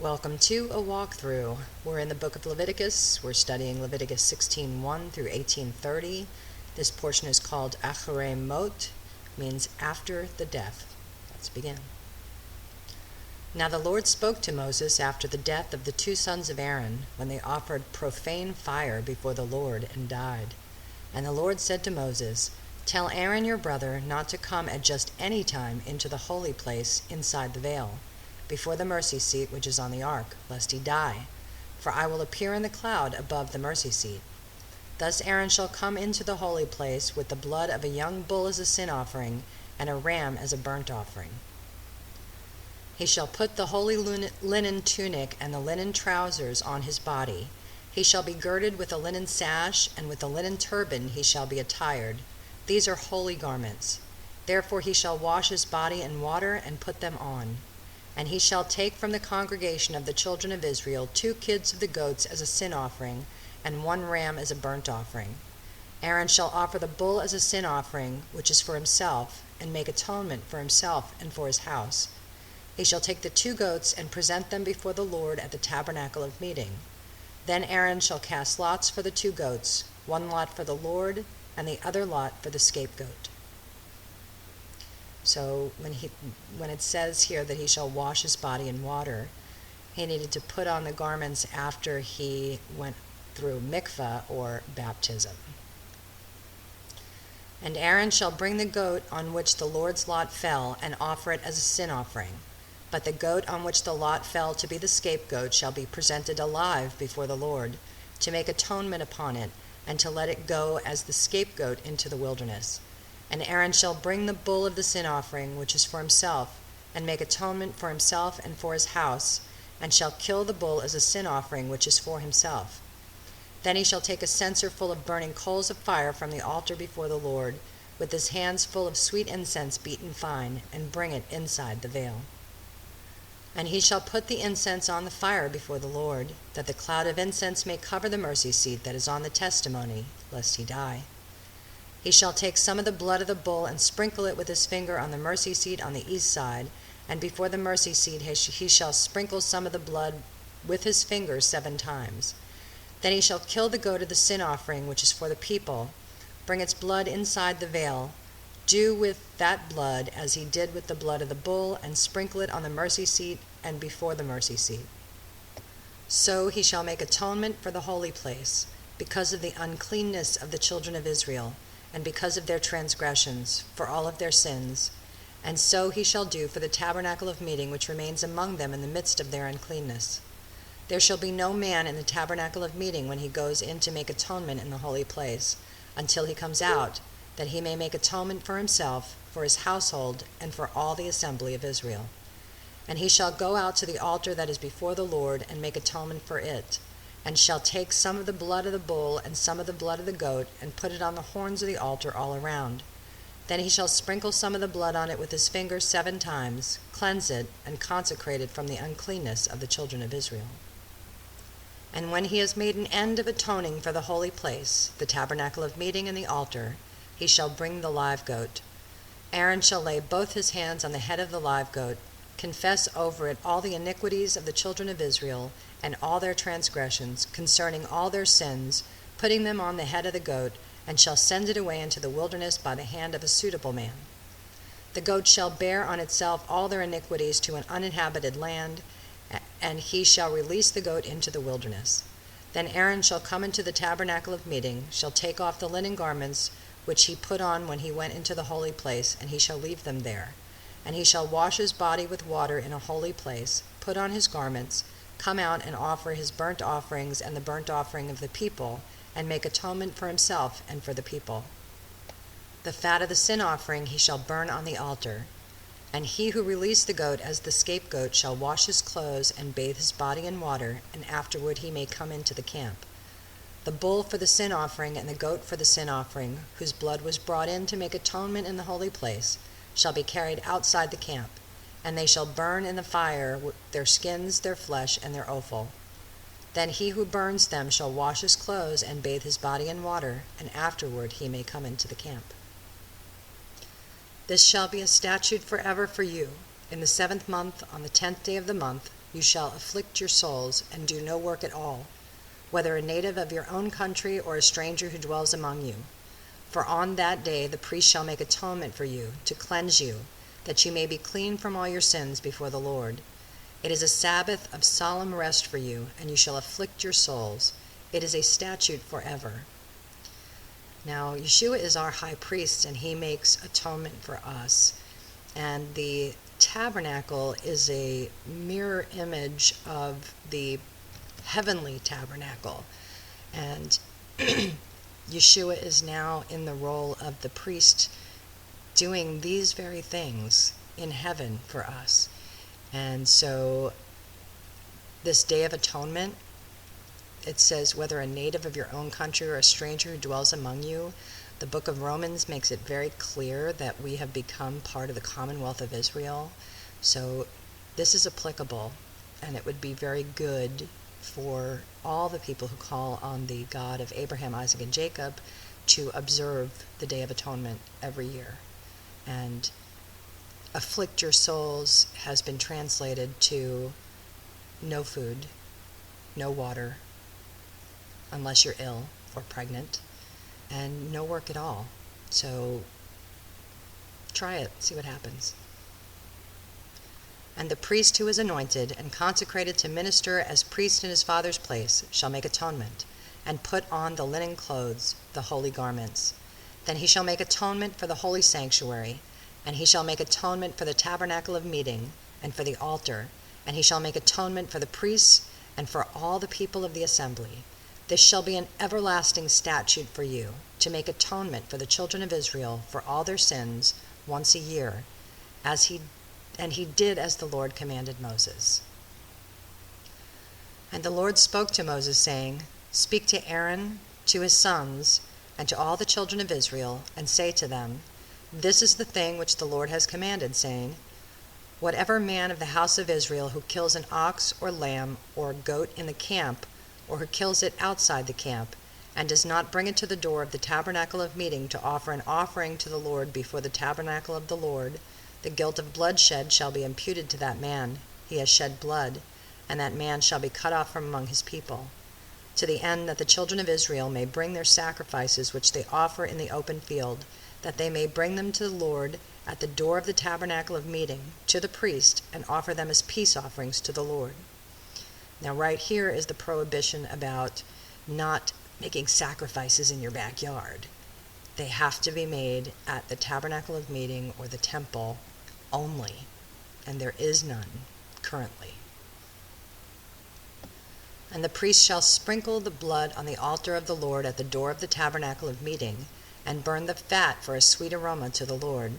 Welcome to a walkthrough. We're in the book of Leviticus. We're studying Leviticus 16:1 through 18:30. This portion is called Acharei Mot, means after the death. Let's begin. Now the Lord spoke to Moses after the death of the two sons of Aaron, when they offered profane fire before the Lord and died. And the Lord said to Moses, "Tell Aaron your brother not to come at just any time into the holy place inside the veil, before the mercy seat which is on the ark, lest he die. For I will appear in the cloud above the mercy seat. Thus Aaron shall come into the holy place with the blood of a young bull as a sin offering, and a ram as a burnt offering. He shall put the holy linen tunic and the linen trousers on his body. He shall be girded with a linen sash, and with a linen turban he shall be attired. These are holy garments. Therefore he shall wash his body in water and put them on. And he shall take from the congregation of the children of Israel 2 kids of the goats as a sin offering, and 1 ram as a burnt offering. Aaron shall offer the bull as a sin offering, which is for himself, and make atonement for himself and for his house. He shall take the 2 goats and present them before the Lord at the tabernacle of meeting. Then Aaron shall cast lots for the 2 goats, 1 lot for the Lord, and the other lot for the scapegoat." So when it says here that he shall wash his body in water, he needed to put on the garments after he went through mikvah or baptism. "And Aaron shall bring the goat on which the Lord's lot fell and offer it as a sin offering. But the goat on which the lot fell to be the scapegoat shall be presented alive before the Lord, to make atonement upon it, and to let it go as the scapegoat into the wilderness. And Aaron shall bring the bull of the sin offering, which is for himself, and make atonement for himself and for his house, and shall kill the bull as a sin offering, which is for himself. Then he shall take a censer full of burning coals of fire from the altar before the Lord, with his hands full of sweet incense beaten fine, and bring it inside the veil. And he shall put the incense on the fire before the Lord, that the cloud of incense may cover the mercy seat that is on the testimony, lest he die. He shall take some of the blood of the bull and sprinkle it with his finger on the mercy seat on the east side, and before the mercy seat he shall sprinkle some of the blood with his finger 7 times. Then he shall kill the goat of the sin offering, which is for the people, bring its blood inside the veil, do with that blood as he did with the blood of the bull, and sprinkle it on the mercy seat and before the mercy seat. So he shall make atonement for the holy place, because of the uncleanness of the children of Israel, and because of their transgressions, for all of their sins. And so he shall do for the tabernacle of meeting which remains among them in the midst of their uncleanness. There shall be no man in the tabernacle of meeting when he goes in to make atonement in the holy place, until he comes out, that he may make atonement for himself, for his household, and for all the assembly of Israel. And he shall go out to the altar that is before the Lord, and make atonement for it, and shall take some of the blood of the bull and some of the blood of the goat, and put it on the horns of the altar all around. Then he shall sprinkle some of the blood on it with his finger 7 times, cleanse it, and consecrate it from the uncleanness of the children of Israel. And when he has made an end of atoning for the holy place, the tabernacle of meeting and the altar, he shall bring the live goat. Aaron shall lay both his hands on the head of the live goat, confess over it all the iniquities of the children of Israel, and all their transgressions, concerning all their sins, putting them on the head of the goat, and shall send it away into the wilderness by the hand of a suitable man. The goat shall bear on itself all their iniquities to an uninhabited land, and he shall release the goat into the wilderness. Then Aaron shall come into the tabernacle of meeting, shall take off the linen garments which he put on when he went into the holy place, and he shall leave them there. And he shall wash his body with water in a holy place, put on his garments, come out and offer his burnt offerings and the burnt offering of the people, and make atonement for himself and for the people. The fat of the sin offering he shall burn on the altar. And he who released the goat as the scapegoat shall wash his clothes and bathe his body in water, and afterward he may come into the camp. The bull for the sin offering and the goat for the sin offering, whose blood was brought in to make atonement in the holy place, shall be carried outside the camp, and they shall burn in the fire their skins, their flesh, and their offal. Then he who burns them shall wash his clothes and bathe his body in water, and afterward he may come into the camp. This shall be a statute forever for you. In the 7th month, on the 10th day of the month, you shall afflict your souls and do no work at all, whether a native of your own country or a stranger who dwells among you. For on that day the priest shall make atonement for you, to cleanse you, that you may be clean from all your sins before the Lord. It is a Sabbath of solemn rest for you, and you shall afflict your souls. It is a statute forever. Now, Yeshua is our high priest, and he makes atonement for us. And the tabernacle is a mirror image of the heavenly tabernacle. And Yeshua is now in the role of the priest doing these very things in heaven for us. And so this Day of Atonement, it says, whether a native of your own country or a stranger who dwells among you, the book of Romans makes it very clear that we have become part of the Commonwealth of Israel. So this is applicable, and it would be very good for all the people who call on the God of Abraham, Isaac, and Jacob to observe the Day of Atonement every year. And afflict your souls has been translated to no food, no water, unless you're ill or pregnant, and no work at all. So try it, see what happens. And the priest who is anointed and consecrated to minister as priest in his father's place shall make atonement, and put on the linen clothes, the holy garments. Then he shall make atonement for the holy sanctuary, and he shall make atonement for the tabernacle of meeting, and for the altar, and he shall make atonement for the priests, and for all the people of the assembly. This shall be an everlasting statute for you, to make atonement for the children of Israel for all their sins once a year, and he did as the Lord commanded Moses. And the Lord spoke to Moses, saying, Speak to Aaron, to his sons, and to all the children of Israel, and say to them, This is the thing which the Lord has commanded, saying, Whatever man of the house of Israel who kills an ox or lamb or goat in the camp, or who kills it outside the camp, and does not bring it to the door of the tabernacle of meeting to offer an offering to the Lord before the tabernacle of the Lord, the guilt of bloodshed shall be imputed to that man. He has shed blood, and that man shall be cut off from among his people, to the end that the children of Israel may bring their sacrifices which they offer in the open field, that they may bring them to the Lord at the door of the tabernacle of meeting, to the priest, and offer them as peace offerings to the Lord. Now right here is the prohibition about not making sacrifices in your backyard. They have to be made at the tabernacle of meeting or the temple only, and there is none currently. And the priest shall sprinkle the blood on the altar of the Lord at the door of the tabernacle of meeting, and burn the fat for a sweet aroma to the Lord.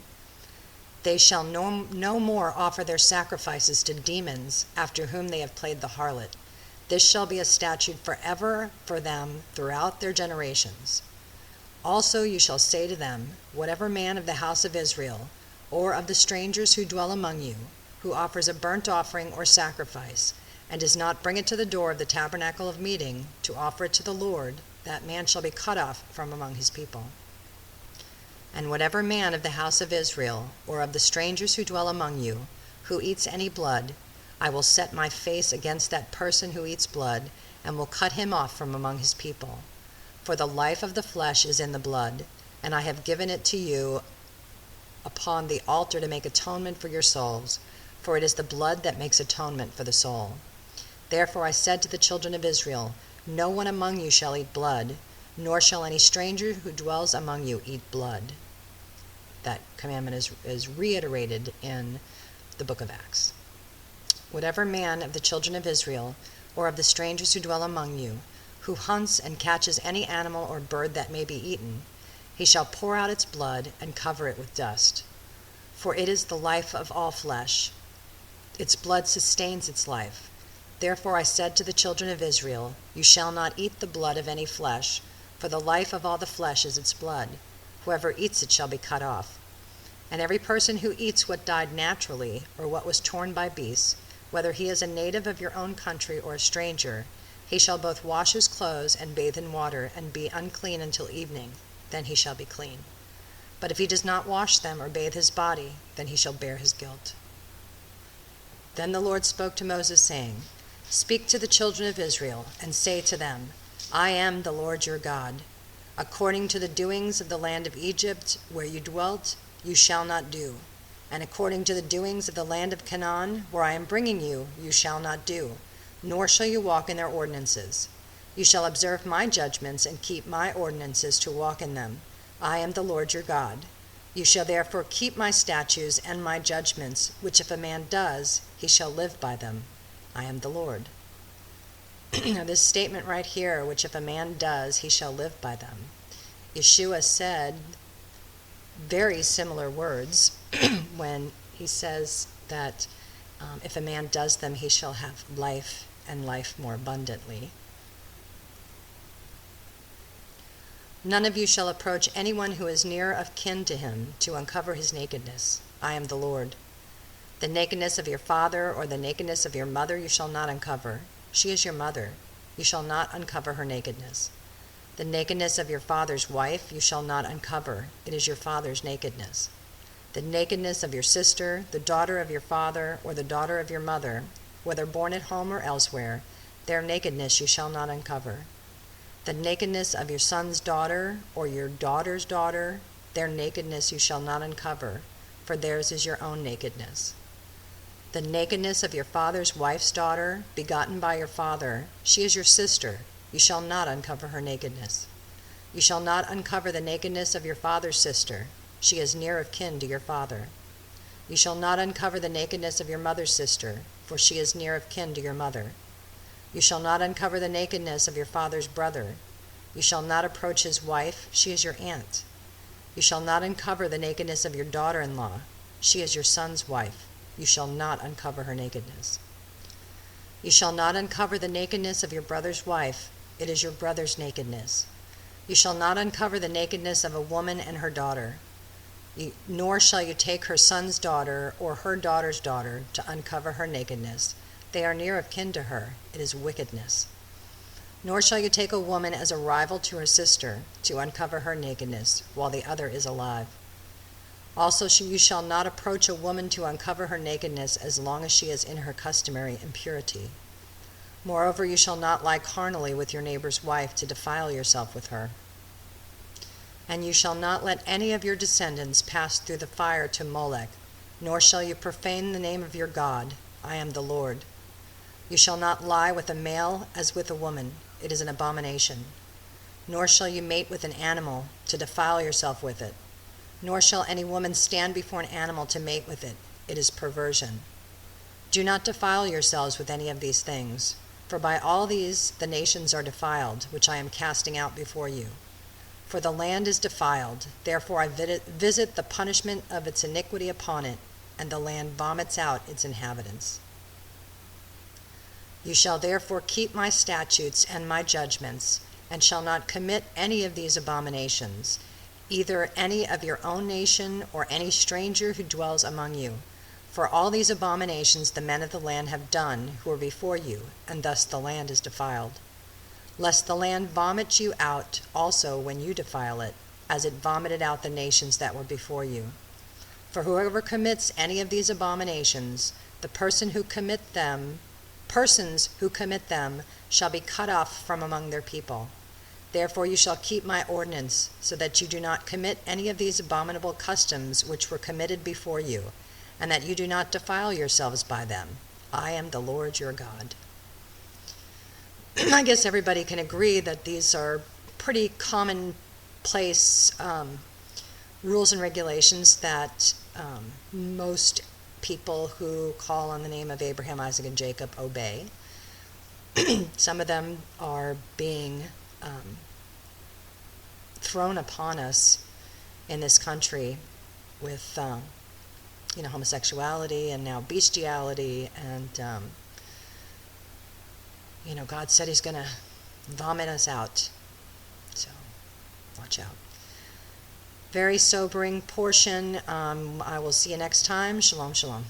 They shall no more offer their sacrifices to demons, after whom they have played the harlot. This shall be a statute forever for them throughout their generations. Also you shall say to them, Whatever man of the house of Israel, or of the strangers who dwell among you, who offers a burnt offering or sacrifice, and does not bring it to the door of the tabernacle of meeting to offer it to the Lord, that man shall be cut off from among his people. And whatever man of the house of Israel, or of the strangers who dwell among you, who eats any blood, I will set my face against that person who eats blood, and will cut him off from among his people. For the life of the flesh is in the blood, and I have given it to you upon the altar to make atonement for your souls, for it is the blood that makes atonement for the soul. Therefore I said to the children of Israel, No one among you shall eat blood, nor shall any stranger who dwells among you eat blood. That commandment is reiterated in the book of Acts. Whatever man of the children of Israel, or of the strangers who dwell among you, who hunts and catches any animal or bird that may be eaten, he shall pour out its blood and cover it with dust. For it is the life of all flesh. Its blood sustains its life. Therefore I said to the children of Israel, You shall not eat the blood of any flesh, for the life of all the flesh is its blood. Whoever eats it shall be cut off. And every person who eats what died naturally, or what was torn by beasts, whether he is a native of your own country or a stranger, he shall both wash his clothes and bathe in water, and be unclean until evening. Then he shall be clean. But if he does not wash them or bathe his body, then he shall bear his guilt. Then the Lord spoke to Moses, saying, Speak to the children of Israel, and say to them, I am the Lord your God. According to the doings of the land of Egypt, where you dwelt, you shall not do. And according to the doings of the land of Canaan, where I am bringing you, you shall not do, nor shall you walk in their ordinances. You shall observe my judgments and keep my ordinances to walk in them. I am the Lord your God. You shall therefore keep my statutes and my judgments, which if a man does, he shall live by them. I am the Lord. Now this statement right here, which if a man does, he shall live by them. Yeshua said very similar words when he says that if a man does them, he shall have life and life more abundantly. None of you shall approach anyone who is near of kin to him to uncover his nakedness. I am the Lord. The nakedness of your father or the nakedness of your mother you shall not uncover. She is your mother. You shall not uncover her nakedness. The nakedness of your father's wife you shall not uncover. It is your father's nakedness. The nakedness of your sister, the daughter of your father, or the daughter of your mother, whether born at home or elsewhere, their nakedness you shall not uncover. The nakedness of your son's daughter, or your daughter's daughter, their nakedness you shall not uncover, for theirs is your own nakedness. The nakedness of your father's wife's daughter, begotten by your father, she is your sister. You shall not uncover her nakedness. You shall not uncover the nakedness of your father's sister. She is near of kin to your father. You shall not uncover the nakedness of your mother's sister, for she is near of kin to your mother. You shall not uncover the nakedness of your father's brother. You shall not approach his wife. She is your aunt. You shall not uncover the nakedness of your daughter-in-law. She is your son's wife. You shall not uncover her nakedness. You shall not uncover the nakedness of your brother's wife. It is your brother's nakedness. You shall not uncover the nakedness of a woman and her daughter. Nor shall you take her son's daughter or her daughter's daughter to uncover her nakedness. They are near of kin to her. It is wickedness. Nor shall you take a woman as a rival to her sister to uncover her nakedness while the other is alive. Also you shall not approach a woman to uncover her nakedness as long as she is in her customary impurity. Moreover, you shall not lie carnally with your neighbor's wife to defile yourself with her. And you shall not let any of your descendants pass through the fire to Molech, nor shall you profane the name of your God. I am the Lord. You shall not lie with a male as with a woman. It is an abomination. Nor shall you mate with an animal to defile yourself with it. Nor shall any woman stand before an animal to mate with it. It is perversion. Do not defile yourselves with any of these things, for by all these the nations are defiled, which I am casting out before you. For the land is defiled, therefore I visit the punishment of its iniquity upon it, and the land vomits out its inhabitants. You shall therefore keep my statutes and my judgments, and shall not commit any of these abominations, either any of your own nation or any stranger who dwells among you. For all these abominations the men of the land have done who are before you, and thus the land is defiled. Lest the land vomit you out also when you defile it, as it vomited out the nations that were before you. For whoever commits any of these abominations, persons who commit them shall be cut off from among their people. Therefore you shall keep my ordinance, so that you do not commit any of these abominable customs which were committed before you, and that you do not defile yourselves by them. I am the Lord your God. I guess everybody can agree that these are pretty commonplace rules and regulations that most people who call on the name of Abraham, Isaac, and Jacob obey. Some of them are being thrown upon us in this country with homosexuality and now bestiality, and God said he's going to vomit us out, so watch out. Very sobering portion. I will see you next time. Shalom, shalom.